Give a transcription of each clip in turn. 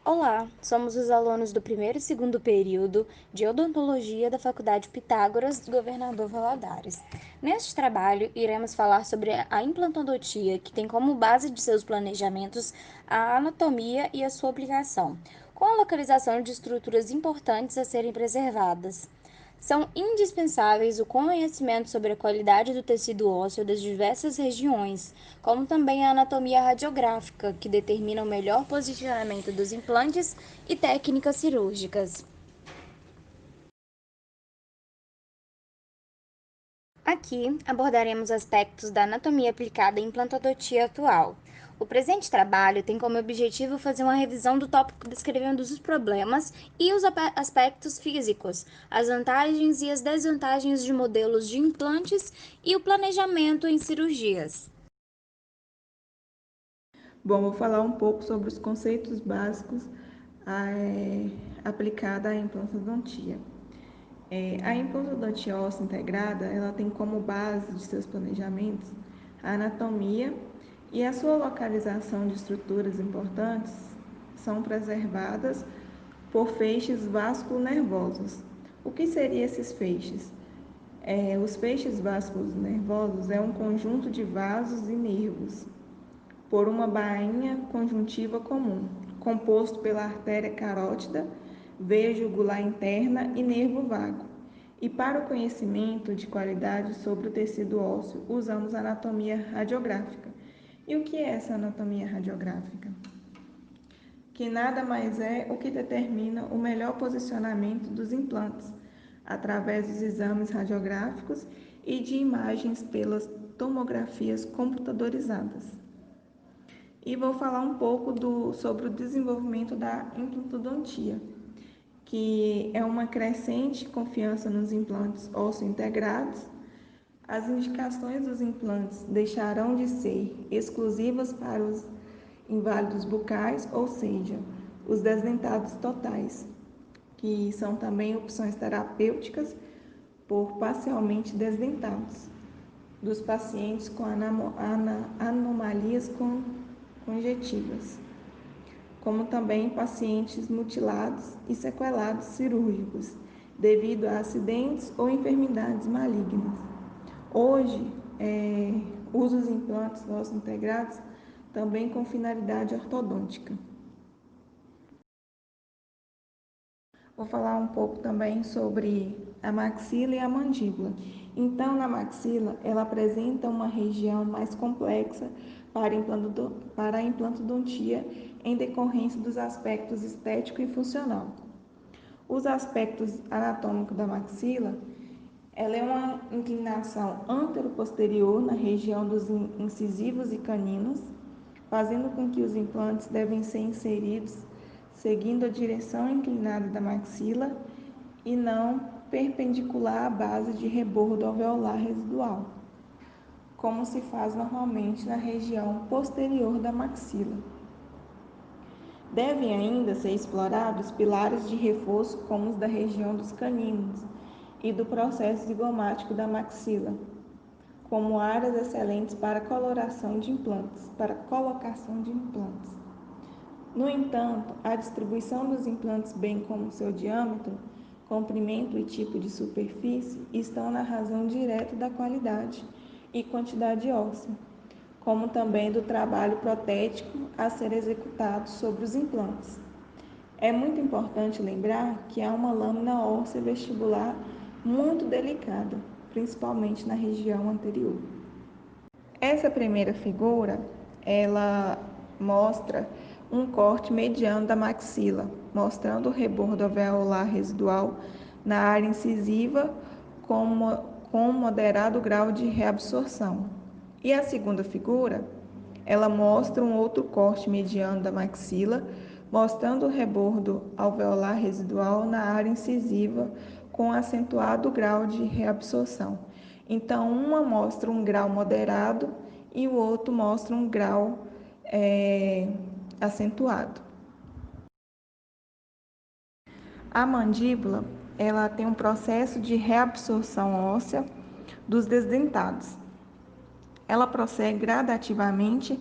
Olá, somos os alunos do primeiro e segundo período de Odontologia da Faculdade Pitágoras do Governador Valadares. Neste trabalho, iremos falar sobre a implantodontia, que tem como base de seus planejamentos a anatomia e a sua aplicação, com a localização de estruturas importantes a serem preservadas. São indispensáveis o conhecimento sobre a qualidade do tecido ósseo das diversas regiões, como também a anatomia radiográfica, que determina o melhor posicionamento dos implantes e técnicas cirúrgicas. Aqui abordaremos aspectos da anatomia aplicada à implantodontia atual. O presente trabalho tem como objetivo fazer uma revisão do tópico descrevendo os problemas e os aspectos físicos, as vantagens e as desvantagens de modelos de implantes e o planejamento em cirurgias. Bom, vou falar um pouco sobre os conceitos básicos aplicados à implantodontia. A implantodontia óssea integrada, ela tem como base de seus planejamentos a anatomia e a sua localização de estruturas importantes são preservadas por feixes vasculonervosos. O que seriam esses feixes? Os feixes vasculonervosos é um conjunto de vasos e nervos por uma bainha conjuntiva comum, composto pela artéria carótida, veia jugular interna e nervo vago. E para o conhecimento de qualidade sobre o tecido ósseo, usamos a anatomia radiográfica. E o que é essa anatomia radiográfica? Que nada mais é o que determina o melhor posicionamento dos implantes, através dos exames radiográficos e de imagens pelas tomografias computadorizadas. E vou falar um pouco sobre o desenvolvimento da implantodontia, que é uma crescente confiança nos implantes ósseo-integrados. As indicações dos implantes deixarão de ser exclusivas para os inválidos bucais, ou seja, os desdentados totais, que são também opções terapêuticas por parcialmente desdentados, dos pacientes com anomalias conjetivas, como também pacientes mutilados e sequelados cirúrgicos, devido a acidentes ou enfermidades malignas. Hoje, usa os implantes ósseos integrados também com finalidade ortodôntica. Vou falar um pouco também sobre a maxila e a mandíbula. Então, na maxila, ela apresenta uma região mais complexa para a implantodontia em decorrência dos aspectos estético e funcional. Os aspectos anatômicos da maxila, ela é uma inclinação antero-posterior na região dos incisivos e caninos, fazendo com que os implantes devem ser inseridos seguindo a direção inclinada da maxila e não perpendicular à base de rebordo alveolar residual, como se faz normalmente na região posterior da maxila. Devem ainda ser explorados pilares de reforço como os da região dos caninos e do processo zigomático da maxila, como áreas excelentes para colocação de implantes. No entanto, a distribuição dos implantes, bem como seu diâmetro, comprimento e tipo de superfície, estão na razão direta da qualidade e quantidade óssea, como também do trabalho protético a ser executado sobre os implantes. É muito importante lembrar que há uma lâmina óssea vestibular muito delicada, principalmente na região anterior. Essa primeira figura, ela mostra um corte mediano da maxila, mostrando o rebordo alveolar residual na área incisiva com moderado grau de reabsorção. E a segunda figura, ela mostra um outro corte mediano da maxila, mostrando o rebordo alveolar residual na área incisiva com acentuado grau de reabsorção. Então, uma mostra um grau moderado e o outro mostra um grau acentuado. A mandíbula, ela tem um processo de reabsorção óssea dos desdentados. Ela prossegue gradativamente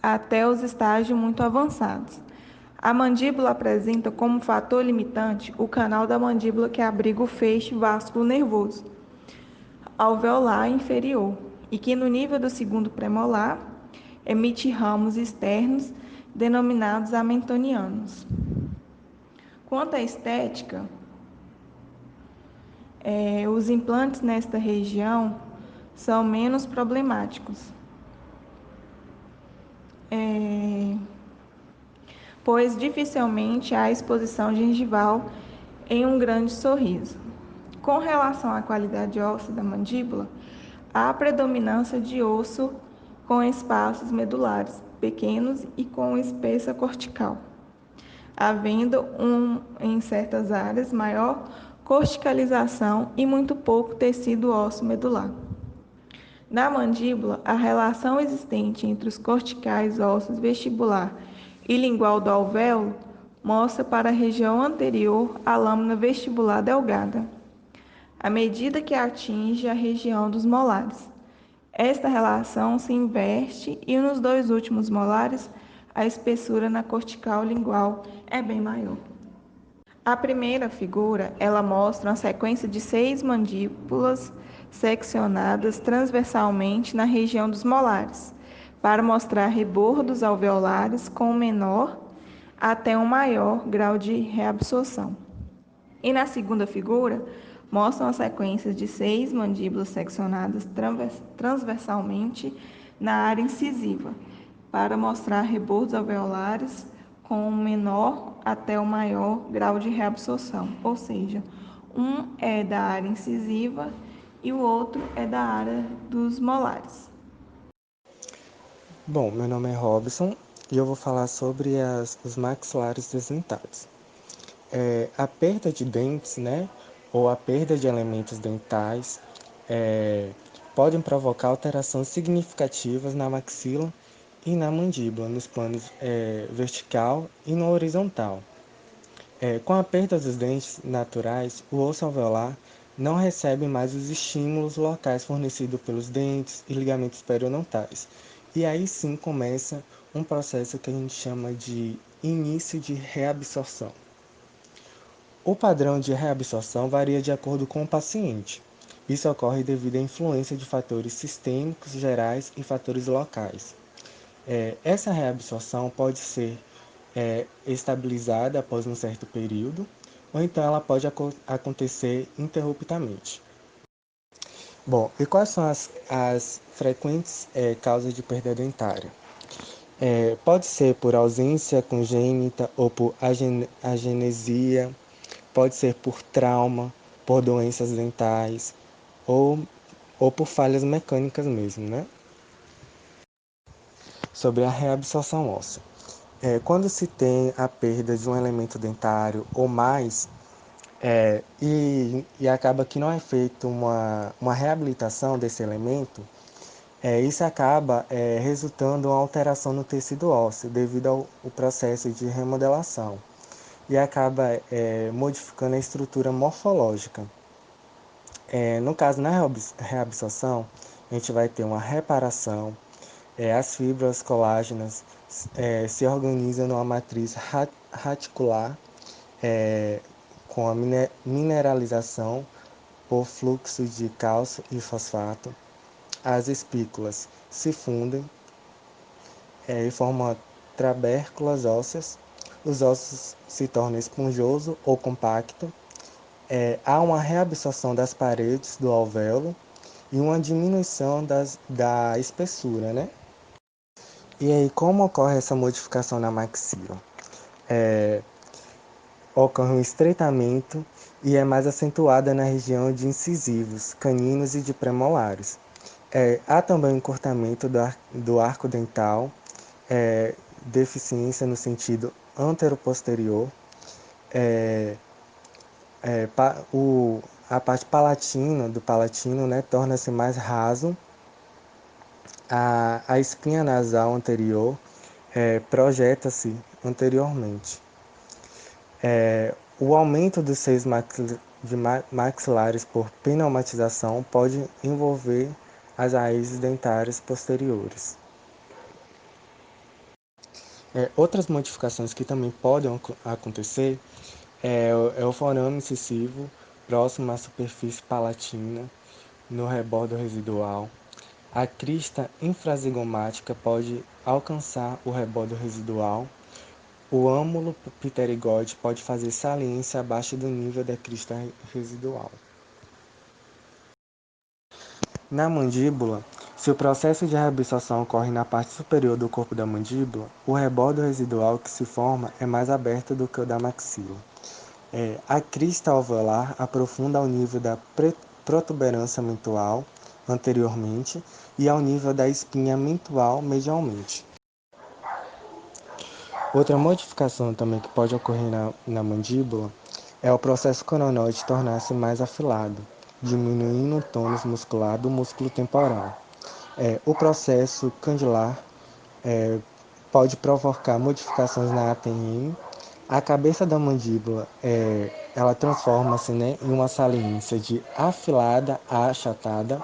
até os estágios muito avançados. A mandíbula apresenta como fator limitante o canal da mandíbula que abriga o feixe vásculo nervoso alveolar inferior e que no nível do segundo premolar emite ramos externos denominados amentonianos. Quanto à estética, os implantes nesta região são menos problemáticos, pois dificilmente há exposição gengival em um grande sorriso. Com relação à qualidade óssea da mandíbula, há predominância de osso com espaços medulares pequenos e com espessa cortical, havendo em certas áreas maior corticalização e muito pouco tecido ósseo medular. Na mandíbula, a relação existente entre os corticais ósseos vestibular e lingual do alvéolo mostra para a região anterior à lâmina vestibular delgada, à medida que atinge a região dos molares. Esta relação se inverte e nos dois últimos molares a espessura na cortical lingual é bem maior. A primeira figura, ela mostra uma sequência de 6 mandíbulas seccionadas transversalmente na região dos molares, para mostrar rebordos alveolares com menor até um maior grau de reabsorção. E na segunda figura, mostra uma sequência de 6 mandíbulas seccionadas transversalmente na área incisiva, para mostrar rebordos alveolares com o menor até o maior grau de reabsorção, ou seja, um é da área incisiva e o outro é da área dos molares. Bom, meu nome é Robson e eu vou falar sobre os maxilares desdentados. A perda de dentes, né, ou a perda de elementos dentais podem provocar alterações significativas na maxila e na mandíbula, nos planos vertical e no horizontal. Com a perda dos dentes naturais, o osso alveolar não recebe mais os estímulos locais fornecidos pelos dentes e ligamentos periodontais. E aí sim começa um processo que a gente chama de início de reabsorção. O padrão de reabsorção varia de acordo com o paciente. Isso ocorre devido à influência de fatores sistêmicos gerais e fatores locais. Essa reabsorção pode ser estabilizada após um certo período, ou então ela pode acontecer interruptamente. Bom, e quais são as frequentes causas de perda dentária? Pode ser por ausência congênita ou por agenesia, pode ser por trauma, por doenças dentais ou por falhas mecânicas mesmo, né? Sobre a reabsorção óssea. Quando se tem a perda de um elemento dentário ou mais, e acaba que não é feita uma reabilitação desse elemento, isso acaba resultando em uma alteração no tecido ósseo devido ao processo de remodelação e acaba modificando a estrutura morfológica. No caso, na reabsorção, a gente vai ter uma reparação, as fibras colágenas se organizam numa matriz reticular com a mineralização por fluxo de cálcio e fosfato. As espículas se fundem e formam trabérculas ósseas. Os ossos se tornam esponjoso ou compacto. Há uma reabsorção das paredes do alvéolo e uma diminuição da espessura, né? E aí, como ocorre essa modificação na maxila? Ocorre um estreitamento e é mais acentuada na região de incisivos, caninos e de premolares. Há também um encurtamento do arco dental, deficiência no sentido anteroposterior, a parte palatina do palatino, né, torna-se mais raso, a espinha nasal anterior projeta-se anteriormente. O aumento dos seios maxilares por pneumatização pode envolver as raízes dentárias posteriores. Outras modificações que também podem acontecer é o forame incisivo próximo à superfície palatina, no rebordo residual. A crista infrazigomática pode alcançar o rebordo residual. O âmulo pterigóide pode fazer saliência abaixo do nível da crista residual. Na mandíbula, se o processo de reabsorção ocorre na parte superior do corpo da mandíbula, o rebordo residual que se forma é mais aberto do que o da maxila. A crista alveolar aprofunda ao nível da protuberância mentual anteriormente e ao nível da espinha mentual medialmente. Outra modificação também que pode ocorrer na mandíbula é o processo coronoide tornar-se mais afilado, diminuindo o tônus muscular do músculo temporal. O processo candilar pode provocar modificações na ATM. A cabeça da mandíbula ela transforma-se, né, em uma saliência de afilada a achatada.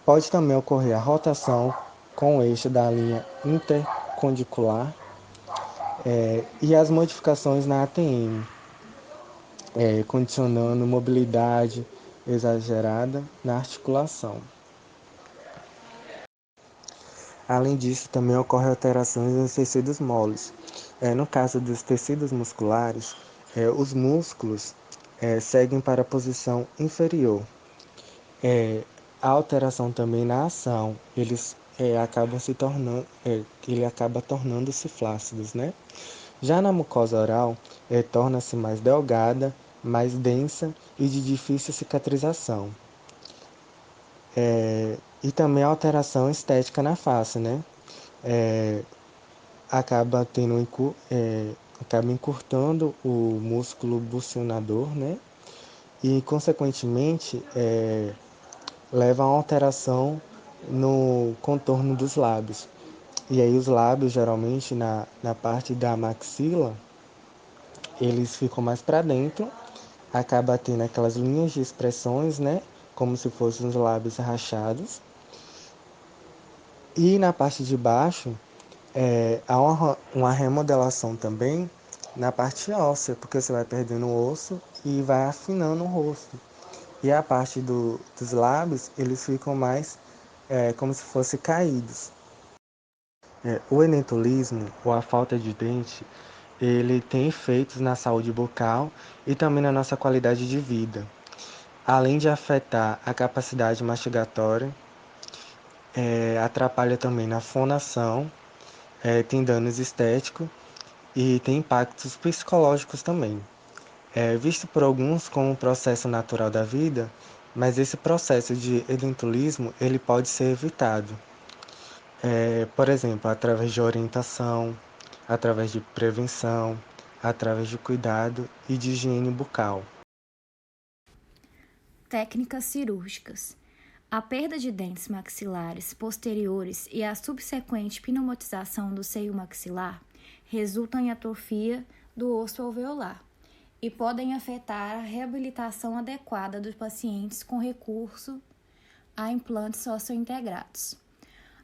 Pode também ocorrer a rotação com o eixo da linha intercondicular e as modificações na ATM, condicionando mobilidade exagerada na articulação. Além disso, também ocorrem alterações nos tecidos moles. No caso dos tecidos musculares, os músculos seguem para a posição inferior. A alteração também na ação, eles acabam se tornando, ele acaba tornando-se flácidos, né? Já na mucosa oral, torna-se mais delgada, mais densa e de difícil cicatrização. E também a alteração estética na face, né? Acaba acaba encurtando o músculo bucinador, né? E, consequentemente, leva a uma alteração no contorno dos lábios. E aí os lábios, geralmente, na parte da maxila, eles ficam mais para dentro, acaba tendo aquelas linhas de expressões, né? Como se fossem os lábios rachados. E na parte de baixo, há uma remodelação também na parte óssea, porque você vai perdendo o osso e vai afinando o rosto. E a parte dos lábios, eles ficam mais como se fossem caídos. O edentulismo, ou a falta de dente, ele tem efeitos na saúde bucal e também na nossa qualidade de vida. Além de afetar a capacidade mastigatória, atrapalha também na fonação, tem danos estéticos e tem impactos psicológicos também. É visto por alguns como um processo natural da vida, mas esse processo de edentulismo ele pode ser evitado. Por exemplo, através de orientação, através de prevenção, através de cuidado e de higiene bucal. Técnicas cirúrgicas. A perda de dentes maxilares posteriores e a subsequente pneumatização do seio maxilar resultam em atrofia do osso alveolar e podem afetar a reabilitação adequada dos pacientes com recurso a implantes sociointegrados.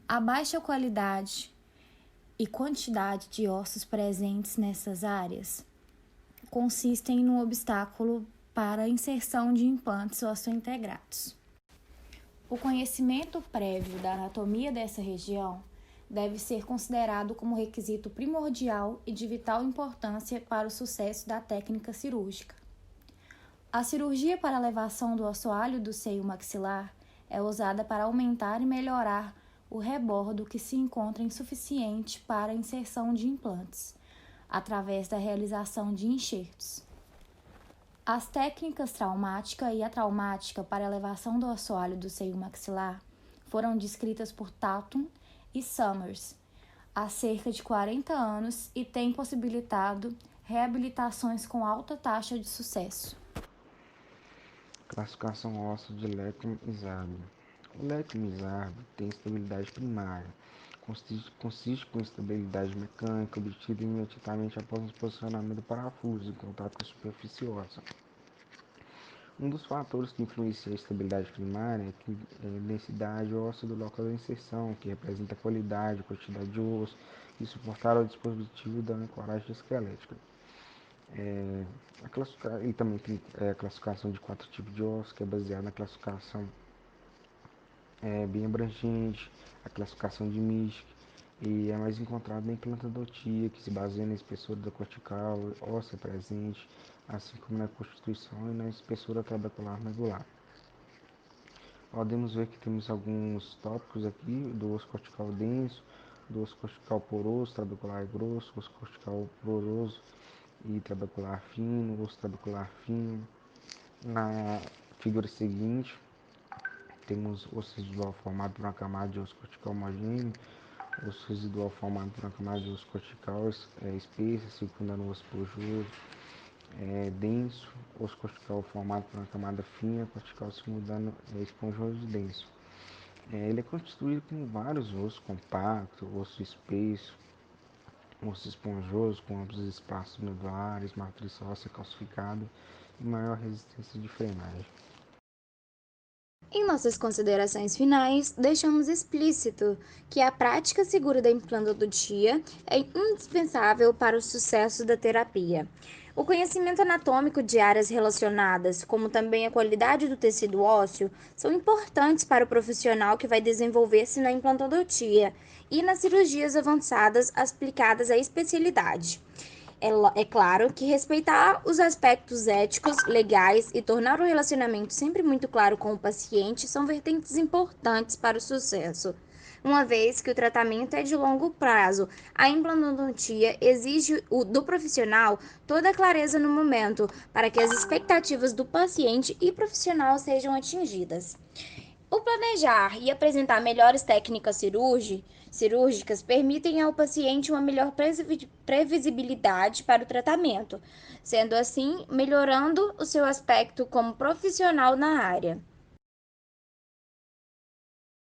A baixa qualidade e quantidade de ossos presentes nessas áreas consistem no obstáculo para a inserção de implantes sociointegrados. O conhecimento prévio da anatomia dessa região deve ser considerado como requisito primordial e de vital importância para o sucesso da técnica cirúrgica. A cirurgia para elevação do assoalho do seio maxilar é usada para aumentar e melhorar o rebordo que se encontra insuficiente para a inserção de implantes, através da realização de enxertos. As técnicas traumática e atraumática para elevação do assoalho do seio maxilar foram descritas por Tatum e Summers há cerca de 40 anos e têm possibilitado reabilitações com alta taxa de sucesso. Classificação óssea de Letham-Izard. O Letham-Izard tem estabilidade primária, consiste com estabilidade mecânica obtida imediatamente após o posicionamento do parafuso em contato com a superfície óssea. Um dos fatores que influencia a estabilidade primária é a densidade óssea do local da inserção, que representa a qualidade, quantidade de osso e suportar o dispositivo da ancoragem esquelética. E também tem a classificação de 4 tipos de ossos, que é baseada na classificação bem abrangente, a classificação de Mischke, e é mais encontrado na implantodontia, que se baseia na espessura da cortical óssea presente, assim como na constituição e na espessura trabecular medular. Podemos ver que temos alguns tópicos aqui do osso cortical denso, do osso cortical poroso, trabecular grosso, osso cortical poroso e trabecular fino, osso trabecular fino. Na figura seguinte, temos osso residual formado por uma camada de osso cortical homogêneo, osso residual formado por uma camada de osso cortical espessa, circundando o osso esponjoso, denso, osso cortical formado por uma camada fina, cortical circundando esponjoso e denso. Ele é constituído com vários ossos compactos, osso espesso, osso esponjoso com amplos espaços medulares, matriz óssea calcificada e maior resistência de frenagem. Em nossas considerações finais, deixamos explícito que a prática segura da implantodontia é indispensável para o sucesso da terapia. O conhecimento anatômico de áreas relacionadas, como também a qualidade do tecido ósseo, são importantes para o profissional que vai desenvolver-se na implantodontia e nas cirurgias avançadas aplicadas à especialidade. É claro que respeitar os aspectos éticos, legais e tornar o relacionamento sempre muito claro com o paciente são vertentes importantes para o sucesso. Uma vez que o tratamento é de longo prazo, a implantodontia exige do profissional toda a clareza no momento para que as expectativas do paciente e profissional sejam atingidas. O planejar e apresentar melhores técnicas cirúrgicas permitem ao paciente uma melhor previsibilidade para o tratamento, sendo assim melhorando o seu aspecto como profissional na área.